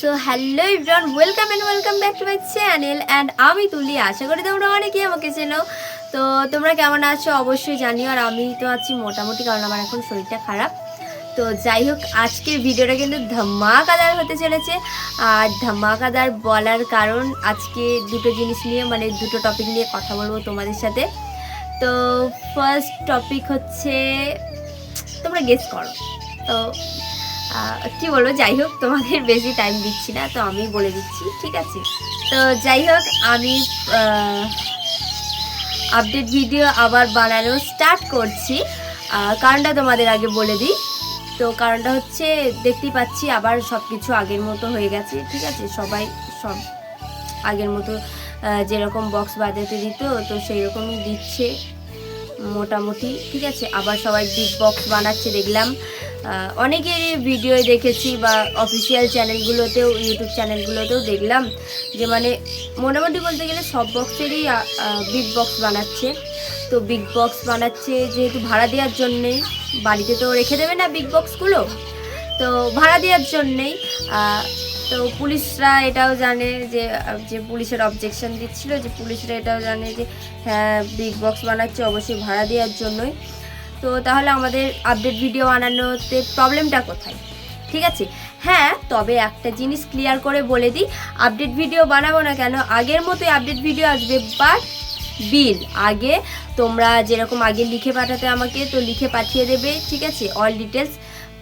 So hello everyone, welcome back to my channel and আমি তুলি। আশা করি তোমরা অনেকেই আমাকে চেনো। তো তোমরা কেমন আছো অবশ্যই জানিও। আর আমি তো আছি মোটামুটি, কারণ আমার এখন শরীরটা খারাপ। তো যাই হোক, আজকের ভিডিওটা কিন্তু ধামাকাদার হতে চলেছে। আর ধামাকাদার বলার কারণ, আজকে দুটো জিনিস নিয়ে, মানে দুটো টপিক নিয়ে কথা বলবো তোমাদের সাথে। তো ফার্স্ট টপিক হচ্ছে, তোমরা গেস করো। তো কি বলবো, যাই হোক, তোমাদের বেশি টাইম দিচ্ছি না, তো আমি বলে দিচ্ছি, ঠিক আছে? তো যাই হোক, আমি আপডেট ভিডিও আবার বানানো স্টার্ট করছি। কারণটা তোমাদের আগে বলে দিই। তো কারণটা হচ্ছে, দেখতেই পাচ্ছি আবার সব কিছু আগের মতো হয়ে গেছে, ঠিক আছে? সবাই সব আগের মতো যেরকম বক্স বাজাতে দিত, তো সেই রকমই দিচ্ছে মোটামুটি, ঠিক আছে? আবার সবাই বিগ বক্স বানাচ্ছে দেখলাম। অনেকেরই ভিডিও দেখেছি, বা অফিসিয়াল চ্যানেলগুলোতেও, ইউটিউব চ্যানেলগুলোতেও দেখলাম যে মানে মোটামুটি বলতে গেলে সব বক্সেরই বিগ বক্স বানাচ্ছে। তো বিগ বক্স বানাচ্ছে যেহেতু ভাড়া দেওয়ার জন্যেই, বাড়িতে তো রেখে দেবে না বিগ বক্সগুলো, তো ভাড়া দেওয়ার জন্যেই। তো পুলিশরা এটাও জানে যে, পুলিশের অবজেকশন দিচ্ছিল, যে পুলিশরা এটাও জানে যে হ্যাঁ, বিগ বক্স বানাচ্ছে অবশ্যই ভাড়া দেওয়ার জন্যই। তো তাহলে আমাদের আপডেট ভিডিও বানানোতে প্রবলেমটা কোথায়, ঠিক আছে? হ্যাঁ, তবে একটা জিনিস ক্লিয়ার করে বলে দিই, আপডেট ভিডিও বানাবো না কেন, আগের মতোই আপডেট ভিডিও আসবে, বাট বিল আগে তোমরা যেরকম আগে লিখে পাঠাতে আমাকে, তো লিখে পাঠিয়ে দেবে, ঠিক আছে? অল ডিটেলস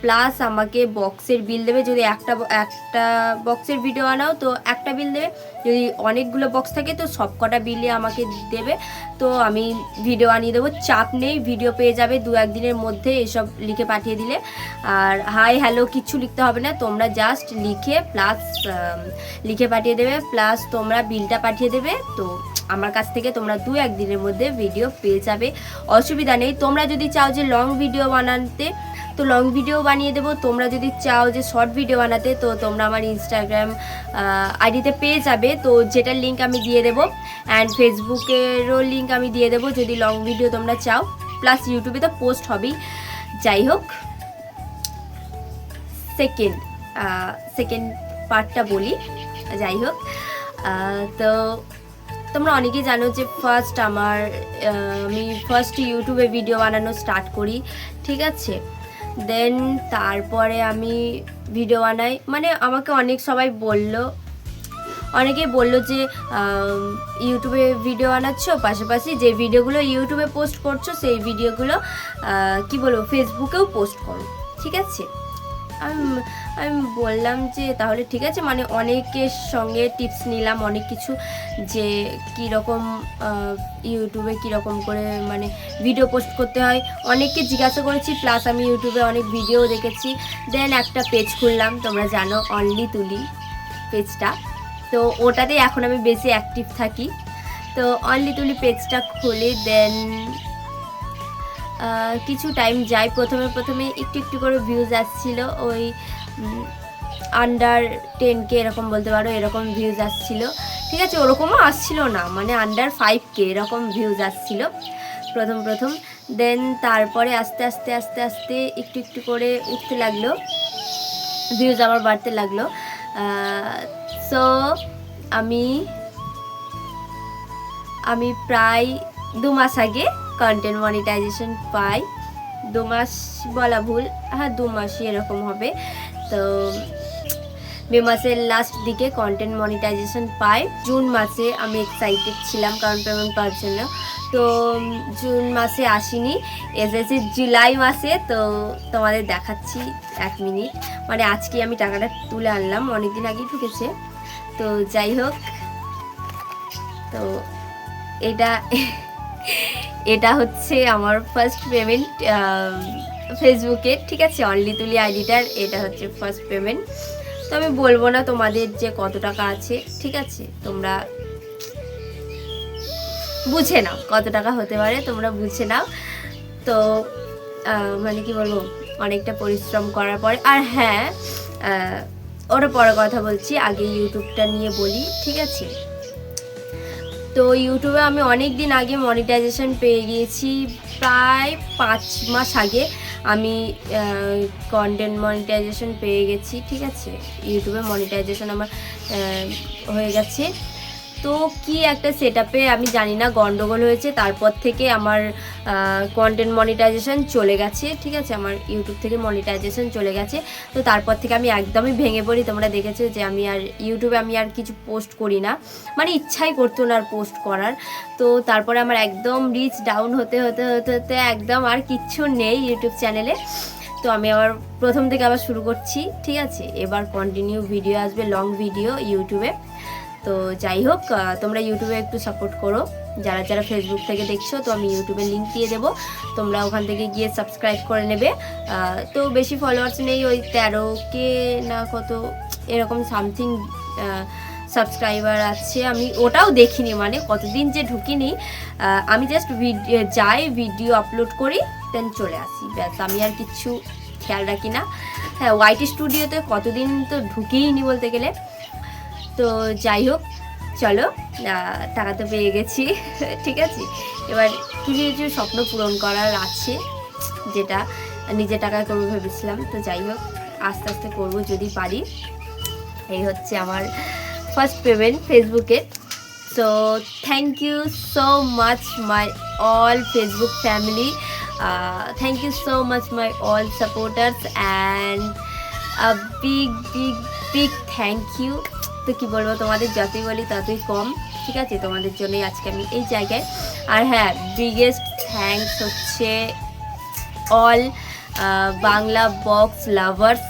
প্লাস আমাকে বক্সের বিল দেবে। যদি একটা বক্সের ভিডিও আনাও তো একটা বিল দেবে, যদি অনেকগুলো বক্স থাকে তো সব কটা বিলে আমাকে দেবে। তো আমি ভিডিও আনিয়ে দেবো, চাপ নেই, ভিডিও পেয়ে যাবে 2-1 দিনের মধ্যে এসব লিখে পাঠিয়ে দিলে। আর হাই হ্যালো কিচ্ছু লিখতে হবে না, তোমরা জাস্ট লিখে পাঠিয়ে দেবে, প্লাস তোমরা বিলটা পাঠিয়ে দেবে। তো আমার কাছ থেকে তোমরা 2-1 দিনের মধ্যে ভিডিও পেয়ে যাবে, অসুবিধা নেই। তোমরা যদি চাও যে লং ভিডিও বানাতে, তো লং ভিডিও বানিয়ে দেবো। তোমরা যদি চাও যে শর্ট ভিডিও বানাতে, তো তোমরা আমার ইনস্টাগ্রাম আইডিতে পেয়ে যাবে, তো যেটার লিঙ্ক আমি দিয়ে দেবো, অ্যান্ড ফেসবুকেরও লিঙ্ক আমি দিয়ে দেবো যদি লং ভিডিও তোমরা চাও, প্লাস ইউটিউবে তো পোস্ট হবেই। যাই হোক, সেকেন্ড পার্টটা বলি। যাই হোক, তো তোমরা অনেকেই জানো যে আমি ফার্স্ট ইউটিউবে ভিডিও বানানো স্টার্ট করি, ঠিক আছে? দেন তারপরে আমি ভিডিও বানাই, মানে আমাকে সবাই অনেকেই বললো যে ইউটিউবে ভিডিও বানাচ্ছ, পাশাপাশি যে ভিডিওগুলো ইউটিউবে পোস্ট করছো সেই ভিডিওগুলো কি বলবো, ফেসবুকেও পোস্ট করো, ঠিক আছে? আমি বললাম যে তাহলে ঠিক আছে, মানে অনেকের সঙ্গে টিপস নিলাম অনেক কিছু, যে কীরকম ইউটিউবে কীরকম করে মানে ভিডিও পোস্ট করতে হয়, অনেককে জিজ্ঞাসা করেছি, প্লাস আমি ইউটিউবে অনেক ভিডিও দেখেছি। দেন একটা পেজ খুললাম, তোমরা জানো অনলি তুলি পেজটা, তো ওটাতে এখন আমি বেশি অ্যাক্টিভ থাকি। তো অনলি তুলি পেজটা খুলি, দেন কিছু টাইম যায়, প্রথমে একটু করে ভিউজ আসছিল, ওই আন্ডার 10K এরকম বলতে পারো, এরকম ভিউজ আসছিল, ঠিক আছে? ওরকমও আসছিল না, মানে আন্ডার 5K এরকম ভিউজ আসছিল প্রথম। দেন তারপরে আস্তে আস্তে একটু করে উঠতে লাগলো, ভিউজ আমার বাড়তে লাগলো। সো আমি প্রায় 2 মাস আগে কন্টেন্ট মনিটাইজেশন পাই। 2 মাস বলা ভুল, হ্যাঁ 2 মাসই এরকম হবে। তো মে মাসের লাস্ট দিকে কন্টেন্ট মনিটাইজেশন পাই। জুন মাসে আমি এক্সাইটেড ছিলাম কারণ পেমেন্ট পাওয়ার জন্য, তো জুন মাসে আসিনি, এসেছি জুলাই মাসে। তো তোমাদের দেখাচ্ছি 1 মিনিট, মানে আজকে আমি টাকাটা তুলে আনলাম, অনেকদিন আগেই ঢুকেছে। তো যাই হোক, তো এটা হচ্ছে আমার ফার্স্ট পেমেন্ট ফেসবুকে, ঠিক আছে? অনলি তুলি আইডিটার এটা হচ্ছে ফার্স্ট পেমেন্ট। তো আমি বলবো না তোমাদের যে কত টাকা আছে, ঠিক আছে? তোমরা বুঝে নাও কত টাকা হতে পারে, তোমরা বুঝে নাও। তো মানে কি বলবো, অনেকটা পরিশ্রম করার পরে। আর হ্যাঁ, ওটা পরে কথা বলছি, আগে ইউটিউবটা নিয়ে বলি, ঠিক আছে? তো ইউটিউবে আমি অনেক দিন আগে মনিটাইজেশন পেয়ে গিয়েছি, প্রায় 5 মাস আগে। আমি কন্টেন্ট মনিটাইজেশন পেয়ে গেছি, ঠিক আছে, ইউটিউবে মনিটাইজেশন আমার হয়ে গেছে। তো কি একটা সেটআপে আমি জানি না গন্ডগোল হয়েছে, তারপর থেকে আমার কন্টেন্ট মনিটাইজেশন চলে গেছে, ঠিক আছে, আমার ইউটিউব থেকে মনিটাইজেশন চলে গেছে। তো তারপর থেকে আমি একদমই ভেঙে পড়ি। তোমরা দেখেছো যে আমি আর ইউটিউবে আমি আর কিছু পোস্ট করি না, মানে ইচ্ছাই করতো না আর পোস্ট করার। তো তারপরে আমার একদম রিচ ডাউন হতে হতে হতে হতে একদম আর কিচ্ছু নেই ইউটিউব চ্যানেলে। তো আমি আবার প্রথম থেকে আবার শুরু করছি, ঠিক আছে। এবার কন্টিনিউ ভিডিও আসবে, লং ভিডিও ইউটিউবে। তো যাই হোক, তোমরা ইউটিউবে একটু সাপোর্ট করো, যারা যারা ফেসবুক থেকে দেখছো। তো আমি ইউটিউবের লিঙ্ক দিয়ে দেবো, তোমরা ওখান থেকে গিয়ে সাবস্ক্রাইব করে নেবে। তো বেশি ফলোয়ার্স নেই, ওই 13K না কত এরকম সামথিং সাবস্ক্রাইবার আছে। আমি ওটাও দেখিনি, মানে কতদিন যে ঢুকিনি। আমি জাস্ট যাই, ভিডিও আপলোড করি, দেন চলে আসি, ব্যাস। আমি আর কিচ্ছু খেয়াল রাখি না। হ্যাঁ, ওয়াইটি স্টুডিওতে কতদিন তো ঢুকিয়েই বলতে গেলে। তো যাই হোক, চলো, টাকা তো পেয়ে গেছি, ঠিক আছে। এবার কিছু কিছু স্বপ্ন পূরণ করার আছে, যেটা নিজের টাকায় করবো ভেবেছিলাম। তো যাই হোক, আস্তে আস্তে করবো যদি পারি। এই হচ্ছে আমার ফার্স্ট পেমেন্ট ফেসবুকে। So thank you so much my all Facebook family, thank you so much my all supporters, and a big big big thank you. তো কী বলবো, তোমাদের যতই বলি ততই কম, ঠিক আছে। তোমাদের জন্যই আজকে আমি এই জায়গায়। আর হ্যাঁ, বিগেস্ট থ্যাঙ্কস হচ্ছে all Bangla box lovers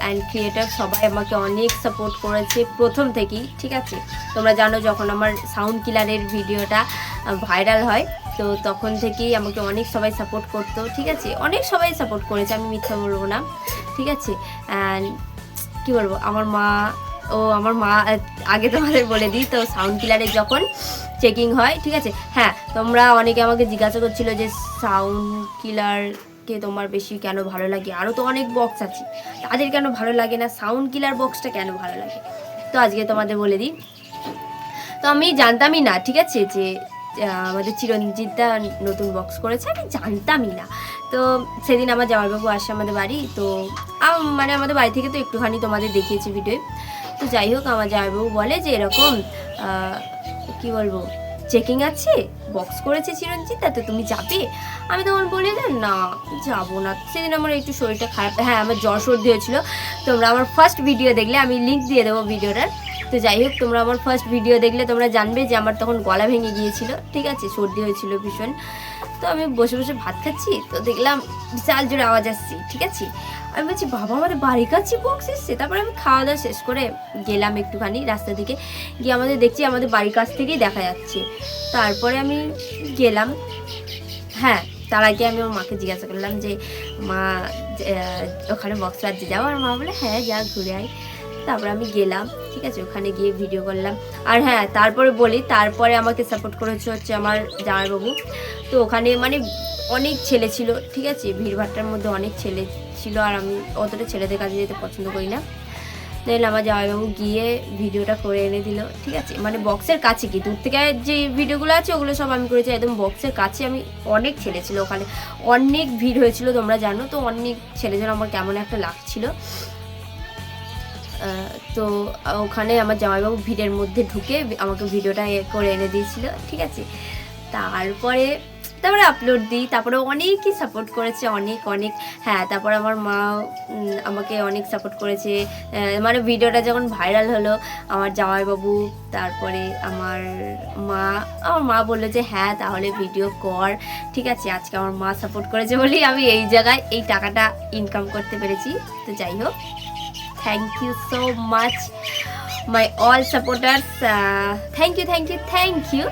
and creator, সবাই আমাকে অনেক সাপোর্ট করেছে প্রথম থেকেই, ঠিক আছে। তোমরা জানো যখন আমার সাউন্ড কিলারের ভিডিওটা ভাইরাল হয়, তো তখন থেকেই আমাকে অনেক সবাই সাপোর্ট করতো, ঠিক আছে। অনেক সবাই সাপোর্ট করেছে, আমি মিথ্যা বলবো না, ঠিক আছে। অ্যান্ড কী বলবো, আমার মা আগে তোমাদের বলে দিই, তো সাউন্ড কিলারে যখন চেকিং হয়, ঠিক আছে। হ্যাঁ, তোমরা অনেকে আমাকে জিজ্ঞাসা করছিলো যে সাউন্ড কিলারকে তোমার বেশি কেন ভালো লাগে, আরও তো অনেক বক্স আছে, তাদের কেন ভালো লাগে না, সাউন্ড কিলার বক্সটা কেন ভালো লাগে। তো আজকে তোমাদের বলে দিই। তো আমি জানতামই না, ঠিক আছে, যে আমাদের চিরঞ্জিতদা নতুন বক্স করেছে, আমি জানতামই না। তো সেদিন আমার জামাইবাবু আসে আমাদের বাড়ি, তো মানে আমাদের বাড়ি থেকে তো একটুখানি তোমাদের দেখিয়েছি ভিডিও। তো যাই হোক, আমার জামাইবাবু বলে যে এরকম কি বলবো, চেকিং আছে, বক্স করেছে চিরঞ্জিতদা, তো তুমি যাবে? আমি তখন বলি যে না, যাবো না। সেদিন আমার একটু শরীরটা খারাপ, হ্যাঁ, আমার জ্বর সর্দি হয়েছিল। তোমরা আমার ফার্স্ট ভিডিও দেখলে, আমি লিঙ্ক দিয়ে দেবো ভিডিওটার। তো যাই হোক, তোমরা আমার ফার্স্ট ভিডিও দেখলে তোমরা জানবে যে আমার তখন গলা ভেঙে গিয়েছিল, ঠিক আছে, সর্দি হয়েছিল ভীষণ। তো আমি বসে বসে ভাত খাচ্ছি, তো দেখলাম বিশাল জোরে আওয়াজ আসছে, ঠিক আছে। আমি বলছি বাবা, আমাদের বাড়ির কাছে বক্স এসছে। তারপরে আমি খাওয়া দাওয়া শেষ করে গেলাম একটুখানি রাস্তা দিকে, গিয়ে আমাদের দেখছি আমাদের বাড়ির কাছ থেকেই দেখা যাচ্ছে। তারপরে আমি গেলাম, হ্যাঁ, তার আগে আমি আমার মাকে জিজ্ঞাসা করলাম যে মা, ওখানে বক্স বাজছে যাও? আর মা বলে হ্যাঁ, যা ঘুরে আয়। তারপরে আমি গেলাম, ঠিক আছে, ওখানে গিয়ে ভিডিও করলাম। আর হ্যাঁ, তারপরে বলি, তারপরে আমাকে সাপোর্ট করেছে হচ্ছে আমার জামাইবাবু। তো ওখানে মানে অনেক ছেলে ছিল, ঠিক আছে, ভিড়ভাট্টার মধ্যে অনেক ছেলে ছিল, আর আমি অতটা ছেলেদের কাছে যেতে পছন্দ করি না। দেন আমার জামাইবাবু গিয়ে ভিডিওটা করে এনে দিল, ঠিক আছে। মানে বক্সের কাছে, কি দূর থেকে যে ভিডিওগুলো আছে ওগুলো সব আমি করেছি, একদম বক্সের কাছে। আমি অনেক ছেলে ছিল ওখানে, অনেক ভিড় হয়েছিল, তোমরা জানো তো, অনেক ছেলেজন, আমার কেমন একটা লাগছিল। তো ওখানে আমার জামাইবাবু ভিড়ের মধ্যে ঢুকে আমাকে ভিডিওটা করে এনে দিয়েছিল, ঠিক আছে। তারপরে আপলোড দিই, তারপরে অনেকই সাপোর্ট করেছে, অনেক অনেক। হ্যাঁ, তারপর আমার মা আমাকে অনেক সাপোর্ট করেছে, মানে ভিডিওটা যখন ভাইরাল হলো, আমার জামাইবাবু, তারপরে আমার মা বললো যে হ্যাঁ তাহলে ভিডিও কর, ঠিক আছে। আজকে আমার মা সাপোর্ট করেছে বলেই আমি এই জায়গায় এই টাকাটা ইনকাম করতে পেরেছি। তো যাই হোক, thank you so much my all supporters, thank you thank you thank you.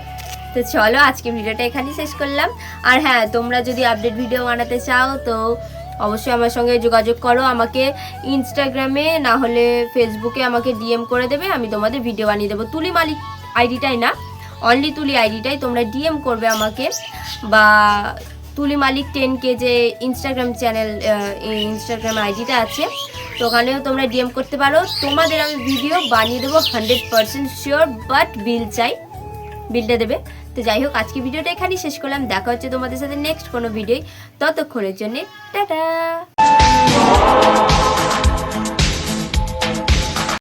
তো চলো, আজকে ভিডিওটা এখানেই শেষ করলাম। আর হ্যাঁ, তোমরা যদি আপডেট ভিডিও বানাতে চাও তো অবশ্যই আমার সঙ্গে যোগাযোগ করো, আমাকে ইনস্টাগ্রামে না হলে ফেসবুকে আমাকে ডিএম করে দেবে, আমি তোমাদের ভিডিও বানিয়ে দেবো। তুলি মালিক আইডিটাই না, অনলি তুলি আইডিটাই তোমরা ডিএম করবে আমাকে, বা তুলি মালিক 10K যে ইনস্টাগ্রাম চ্যানেল, ইনস্টাগ্রাম আইডিটা আছে, তো ওখানেও তোমরা ডিএম করতে পারো। তোমাদের আমি ভিডিও বানিয়ে দেবো 100% শিওর, বাট বিল চাই, বিলটা দেবে। তো তো যাই হোক, আজকে ভিডিওটা এখানেই শেষ করলাম। দেখা হচ্ছে তোমাদের সাথে নেক্সট কোনো ভিডিও। ততক্ষণের জন্য টাটা।